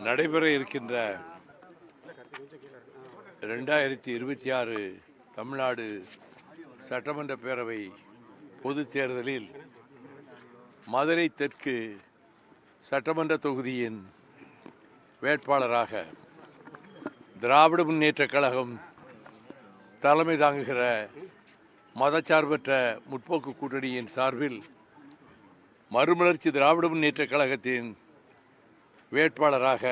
நடைபெற இருக்கின்ற 2026 தமிழ்நாடு சட்டமன்ற பேரவை பொதுத் தேர்தலில் மதுரை தெற்கு சட்டமன்ற தொகுதியின் வேட்பாளராக திராவிட முன்னேற்றக் கழகம் தலைமை தாங்குகிற மதச்சார்பற்ற முற்போக்கு கூட்டணியின் சார்பில் மறுமலர்ச்சி திராவிட முன்னேற்றக் கழகத்தின் வேட்பாளராக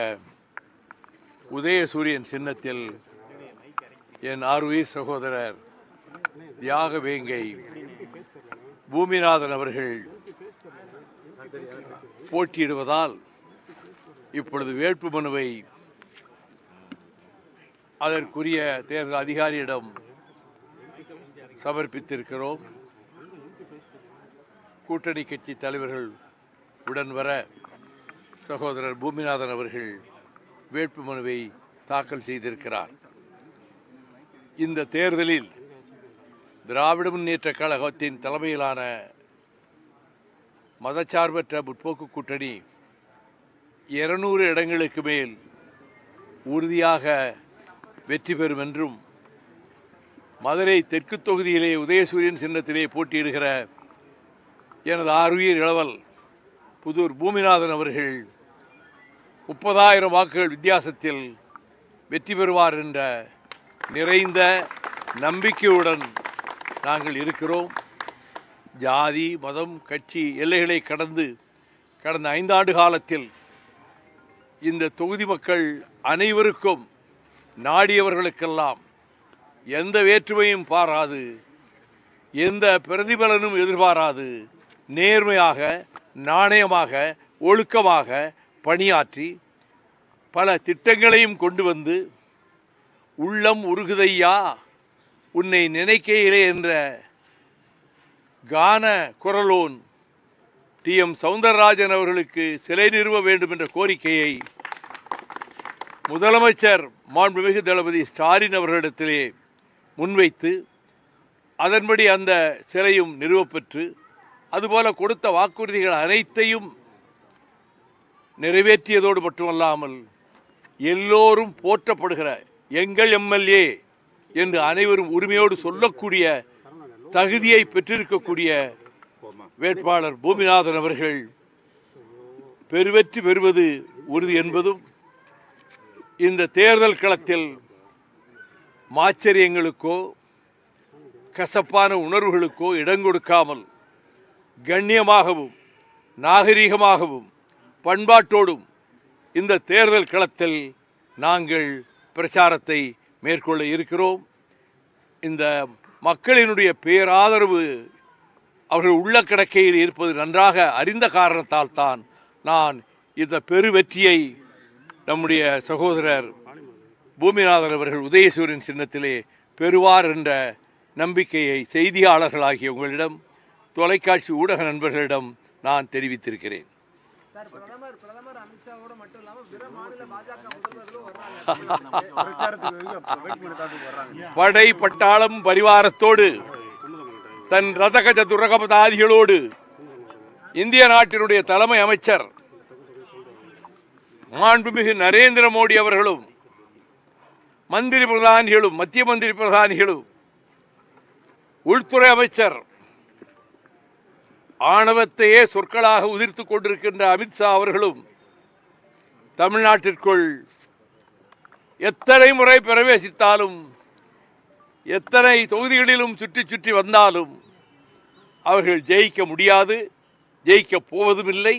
உதயசூரியன் சின்னத்தில் என் ஆருயிர் சகோதரர் தியாக வேங்கை பூமிநாதன் அவர்கள் போட்டியிடுவதால் இப்பொழுது வேட்புமனுவை அதற்குரிய தேர்தல் அதிகாரியிடம் சமர்ப்பித்திருக்கிறோம். கூட்டணி கட்சி தலைவர்கள் உடன் வர சகோதரர் பூமிநாதன் அவர்கள் வேட்புமனுவை தாக்கல் செய்திருக்கிறார். இந்த தேர்தலில் திராவிட முன்னேற்றக் கழகத்தின் தலைமையிலான மதச்சார்பற்ற முற்போக்கு கூட்டணி 200 இடங்களுக்கு மேல் உறுதியாக வெற்றி பெறும் என்றும் மதுரை தெற்கு தொகுதியிலே உதயசூரியன் சின்னத்திலே போட்டியிடுகிற எனது ஆருயிர் இளவல் புதூர் பூமிநாதன் அவர்கள் 30,000 வாக்குகள் வித்தியாசத்தில் வெற்றி பெறுவார் என்ற நிறைந்த நம்பிக்கையுடன் நாங்கள் இருக்கிறோம். ஜாதி மதம் கட்சி எல்லைகளை கடந்த 5 ஆண்டு காலத்தில் இந்த தொகுதி மக்கள் அனைவருக்கும் நாடியவர்களுக்கெல்லாம் எந்த வேற்றுமையும் பாராது, எந்த பிரதிபலனும் எதிர்பாராது நேர்மையாக நாணயமாக ஒழுக்கமாக பணியாற்றி பல திட்டங்களையும் கொண்டு வந்து உள்ளம் உருகுதையா உன்னை நினைக்கையிலே என்ற கான குரலோன் டி.எம். சௌந்தரராஜன் அவர்களுக்கு சிலை நிறுவ வேண்டும் என்ற கோரிக்கையை முதலமைச்சர் மாண்புமிகு தளபதி ஸ்டாலின் அவர்களிடத்திலே முன்வைத்து அதன்படி அந்த சிலையும் நிறுவப்பெற்று அதுபோல கொடுத்த வாக்குறுதிகள் அனைத்தையும் நிறைவேற்றியதோடு மட்டுமல்லாமல் எல்லோரும் போற்றப்படுகிற எங்கள் எம்எல்ஏ என்று அனைவரும் உரிமையோடு சொல்லக்கூடிய தகுதியை பெற்றிருக்கக்கூடிய வேட்பாளர் பூமிநாதன் அவர்கள் பெருவெற்றி பெறுவது உறுதி என்பதும் இந்த தேர்தல் களத்தில் மாச்சரியங்களுக்கோ கசப்பான உணர்வுகளுக்கோ இடம் கொடுக்காமல் கண்ணியமாகவும் நாகரீகமாகவும் பண்பாட்டோடும் இந்த தேர்தல் களத்தில் நாங்கள் பிரச்சாரத்தை மேற்கொள்ள இருக்கிறோம். இந்த மக்களினுடைய பேராதரவு அவர்கள் உள்ள கிடக்கையில் இருப்பது நன்றாக அறிந்த காரணத்தால் தான் நான் இந்த பெருவெற்றியை நம்முடைய சகோதரர் பூமிநாதன் அவர்கள் உதயசூரியன் சின்னத்திலே பெறுவார் என்ற நம்பிக்கையை செய்தியாளர்களாகிய உங்களிடம் தொலைக்காட்சி ஊடக நண்பர்களிடம் நான் தெரிவித்திருக்கிறேன். படை பட்டாளம் பரிவாரத்தோடு தன் ரதகஜ துரகபதாதிகளோடு இந்திய நாட்டினுடைய தலைமை அமைச்சர் மாண்புமிகு நரேந்திர மோடி அவர்களும் மந்திரி பிரதானிகளும் மத்திய மந்திரி பிரதானிகளும் உள்துறை அமைச்சர் ஆணவத்தையே சொற்களாக உதிர்த்துக் கொண்டிருக்கின்ற அமித்ஷா அவர்களும் தமிழ்நாட்டிற்குள் எத்தனை முறை பிரவேசித்தாலும் எத்தனை தொகுதிகளிலும் சுற்றி சுற்றி வந்தாலும் அவர்கள் ஜெயிக்க முடியாது, ஜெயிக்க போவதும் இல்லை.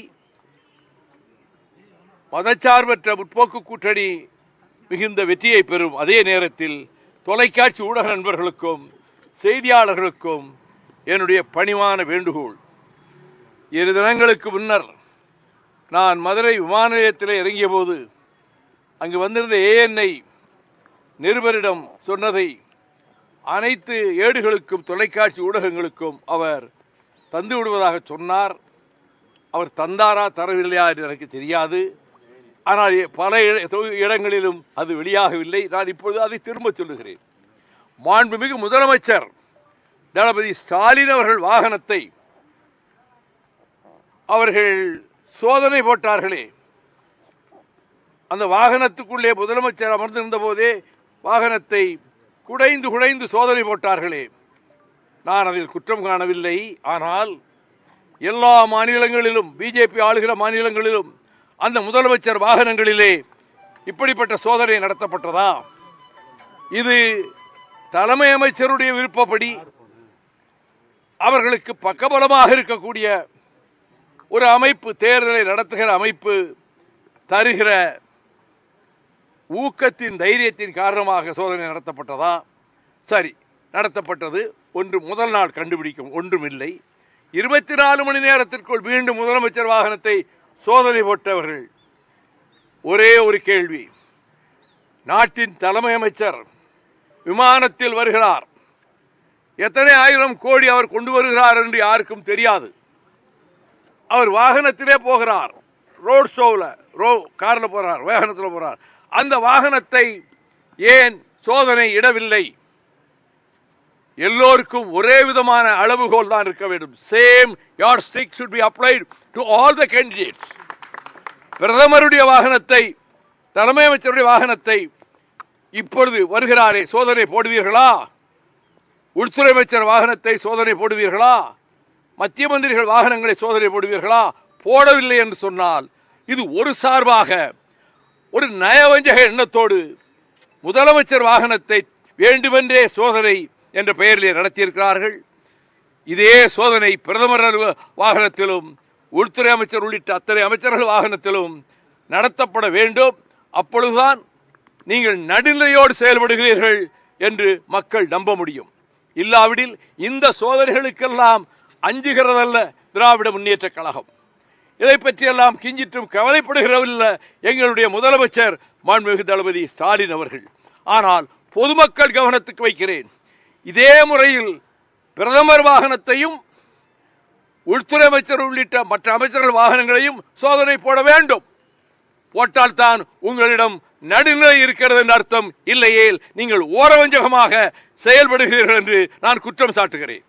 மதச்சார்பற்ற முற்போக்கு கூட்டணி மிகுந்த வெற்றியை பெறும். அதே நேரத்தில் தொலைக்காட்சி ஊடக நண்பர்களுக்கும் செய்தியாளர்களுக்கும் என்னுடைய பணிவான வேண்டுகோள், 2 தினங்களுக்கு முன்னர் நான் மதுரை விமான நிலையத்தில் இறங்கிய போது அங்கு வந்திருந்த ANI நிருபரிடம் சொன்னதை அனைத்து ஏடுகளுக்கும் தொலைக்காட்சி ஊடகங்களுக்கும் அவர் தந்து விடுவதாக சொன்னார். அவர் தந்தாரா தரவில்லையா என்று எனக்கு தெரியாது. ஆனால் பல இடங்களிலும் அது வெளியாகவில்லை. நான் இப்பொழுது அதை திரும்ப சொல்லுகிறேன். மாண்புமிகு முதலமைச்சர் தளபதி ஸ்டாலின் அவர்கள் வாகனத்தை அவர்கள் சோதனை போட்டார்களே, அந்த வாகனத்துக்குள்ளே முதலமைச்சர் அமர்ந்திருந்த போதே வாகனத்தை குடைந்து குடைந்து சோதனை போட்டார்களே, நான் அதில் குற்றம் காணவில்லை. ஆனால் எல்லா மாநிலங்களிலும், பிஜேபி ஆளுகிற மாநிலங்களிலும் அந்த முதலமைச்சர் வாகனங்களிலே இப்படிப்பட்ட சோதனை நடத்தப்பட்டதா? இது தலைமை அமைச்சருடைய விருப்பப்படி அவர்களுக்கு பக்கபலமாக இருக்கக்கூடிய ஒரு அமைப்பு, தேர்தலை நடத்துகிற அமைப்பு தருகிற ஊக்கத்தின் தைரியத்தின் காரணமாக சோதனை நடத்தப்பட்டதா? சரி, நடத்தப்பட்டது. ஒன்று, முதல் நாள் கண்டுபிடிக்கும் ஒன்றுமில்லை. 24 மணி நேரத்திற்குள் மீண்டும் முதலமைச்சர் வாகனத்தை சோதனை போட்டவர்கள். ஒரே ஒரு கேள்வி, நாட்டின் தலைமை அமைச்சர் விமானத்தில் வருகிறார், எத்தனை ஆயிரம் கோடி அவர் கொண்டு வருகிறார் என்று யாருக்கும் தெரியாது. அவர் வாகனத்திலே போகிறார், ரோட் ஷோவில் காரில் போகிறார், வாகனத்தில் போகிறார். அந்த வாகனத்தை ஏன் சோதனை இடவில்லை? எல்லோருக்கும் ஒரே விதமான அளவுகோல் தான் இருக்க வேண்டும். Same yardstick should be applied to all the candidates. பிரதமருடைய வாகனத்தை, தலைமை அமைச்சருடைய வாகனத்தை இப்பொழுது வருகிறாரே சோதனை போடுவீர்களா? உள்துறை அமைச்சர் வாகனத்தை சோதனை போடுவீர்களா? மத்திய மந்திரிகள் வாகனங்களை சோதனை போடுவீர்களா? போடவில்லை என்று சொன்னால் இது ஒரு சார்பாக ஒரு நயவஞ்சக எண்ணத்தோடு முதலமைச்சர் வாகனத்தை வேண்டுமென்றே சோதனை என்ற பெயரிலே நடத்தியிருக்கிறார்கள். இதே சோதனை பிரதமர் வாகனத்திலும் உள்துறை அமைச்சர் உள்ளிட்ட அத்தனை அமைச்சர்கள் வாகனத்திலும் நடத்தப்பட வேண்டும். அப்பொழுதுதான் நீங்கள் நடுநிலையோடு செயல்படுகிறீர்கள் என்று மக்கள் நம்ப முடியும். இல்லாவிடில் இந்த சோதனைகளுக்கெல்லாம் அஞ்சுகிறதல்ல திராவிட முன்னேற்ற கழகம். இதை பற்றியெல்லாம் கிஞ்சிற்றும் கவலைப்படுகிறவில்லை எங்களுடைய முதலமைச்சர் மாண்புமிகு தளபதி ஸ்டாலின் அவர்கள். ஆனால் பொதுமக்கள் கவனத்துக்கு வைக்கிறேன், இதே முறையில் பிரதமர் வாகனத்தையும் உள்துறை அமைச்சர் உள்ளிட்ட மற்ற அமைச்சர்கள் வாகனங்களையும் சோதனை போட வேண்டும். போட்டால்தான் உங்களிடம் நடுநிலை இருக்கிறது என்ற அர்த்தம். இல்லையேல் நீங்கள் ஓரவஞ்சகமாக செயல்படுகிறீர்கள் என்று நான் குற்றம் சாட்டுகிறேன்.